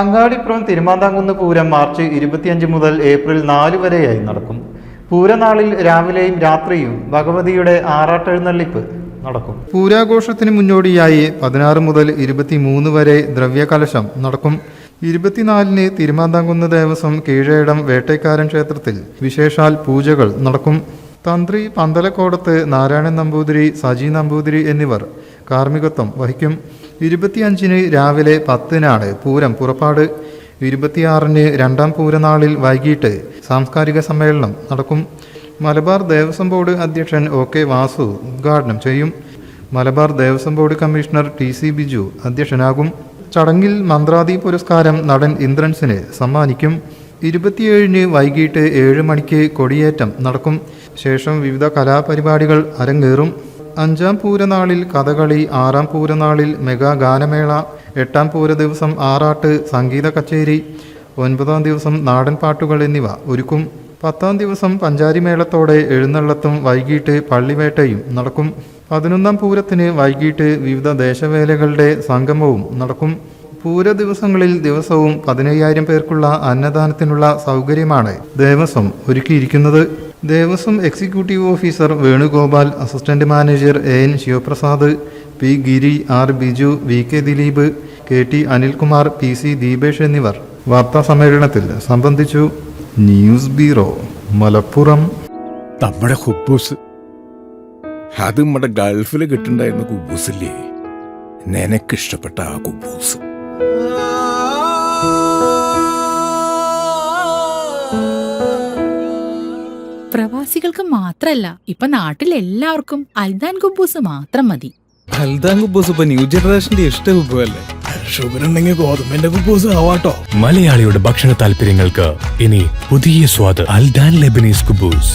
Angadipuram Thirumandhamkunnu Pooram March 25 മുതൽ April 4 വരെയായി നടക്കും. പൂരനാളിൽ രാവിലെയും രാത്രിയും ഭഗവതിയുടെ ആറാട്ടെഴുന്നള്ളിപ്പ് നടക്കും. പൂരാഘോഷത്തിന് മുന്നോടിയായി 16 മുതൽ 23 വരെ ദ്രവ്യകലശം നടക്കും. 24-ന് തിരുമാന്താംകുന്ന് ദേവസ്വം കീഴേടം വേട്ടേക്കാരൻ ക്ഷേത്രത്തിൽ വിശേഷാൽ പൂജകൾ നടക്കും. തന്ത്രി പന്തലക്കോടത്ത് നാരായണൻ നമ്പൂതിരി, സജി നമ്പൂതിരി എന്നിവർ കാർമ്മികത്വം വഹിക്കും. 25-ന് രാവിലെ 10-നാണ് പൂരം പുറപ്പാട്. 26-ന് രണ്ടാം പൂരനാളിൽ വൈകിട്ട് സാംസ്കാരിക സമ്മേളനം നടക്കും. മലബാർ ദേവസ്വം ബോർഡ് അധ്യക്ഷൻ OK വാസു ഉദ്ഘാടനം ചെയ്യും. Malabar Devaswom board commissioner TC Biju അധ്യക്ഷനാകും. ചടങ്ങിൽ മന്ത്രാദി പുരസ്കാരം നടൻ ഇന്ദ്രൻസിന് സമ്മാനിക്കും. 27-ന് വൈകിട്ട് 7 മണിക്ക് കൊടിയേറ്റം നടക്കും. ശേഷം വിവിധ കലാപരിപാടികൾ അരങ്ങേറും. 5-ാം പൂരനാളിൽ കഥകളി, 6-ാം പൂരനാളിൽ മെഗാ ഗാനമേള, 8-ാം പൂര ദിവസം ആറാട്ട്, സംഗീത കച്ചേരി, 9-ാം ദിവസം നാടൻ പാട്ടുകൾ എന്നിവ ഒരുക്കും. 10-ാം ദിവസം പഞ്ചാരിമേളത്തോടെ എഴുന്നള്ളത്തും വൈകിട്ട് പള്ളിവേട്ടയും നടക്കും. 11-ാം പൂരത്തിന് വൈകിട്ട് വിവിധ ദേശവേലകളുടെ സംഗമവും നടക്കും. പൂര ദിവസങ്ങളിൽ ദിവസവും 15,000 പേർക്കുള്ള അന്നദാനത്തിനുള്ള സൗകര്യമാണ് ദേവസ്വം ഒരുക്കിയിരിക്കുന്നത്. Devaswom executive officer Venugopal, assistant manager AN Sivaprasad, P Giri, R Biju, VK Dileep, KT Anilkumar, PC Deepesh എന്നിവർ വാർത്താ സമ്മേളനത്തിൽ സംബന്ധിച്ചു. News bureau, Malappuram. നമ്മുടെ കുബൂസ് അത് നമ്മുടെ ഗൾഫിൽ കിട്ടുണ്ടായിരുന്ന കുബൂസില്ലേ, നിനക്കിഷ്ടപ്പെട്ട ആ കുബൂസ്. പ്രവാസികൾക്ക് മാത്രല്ല, ഇപ്പൊ നാട്ടിലെല്ലാവർക്കും അൽദാൻ കുബൂസ് മാത്രം മതി. അൽദാൻ കുബൂസ് ഇപ്പൊ ന്യൂ ജനറേഷന്റെ ഇഷ്ട കുബുവല്ലേ. ഷുഗർ ഉണ്ടെങ്കിൽ ഗോതമ്പിന്റെ കുബൂസ് ആവാട്ടോ. മലയാളിയുടെ ഭക്ഷണ താല്പര്യങ്ങൾക്ക് ഇനി പുതിയ സ്വാദ്. അൽദാൻ ലെബനീസ് കുബൂസ്.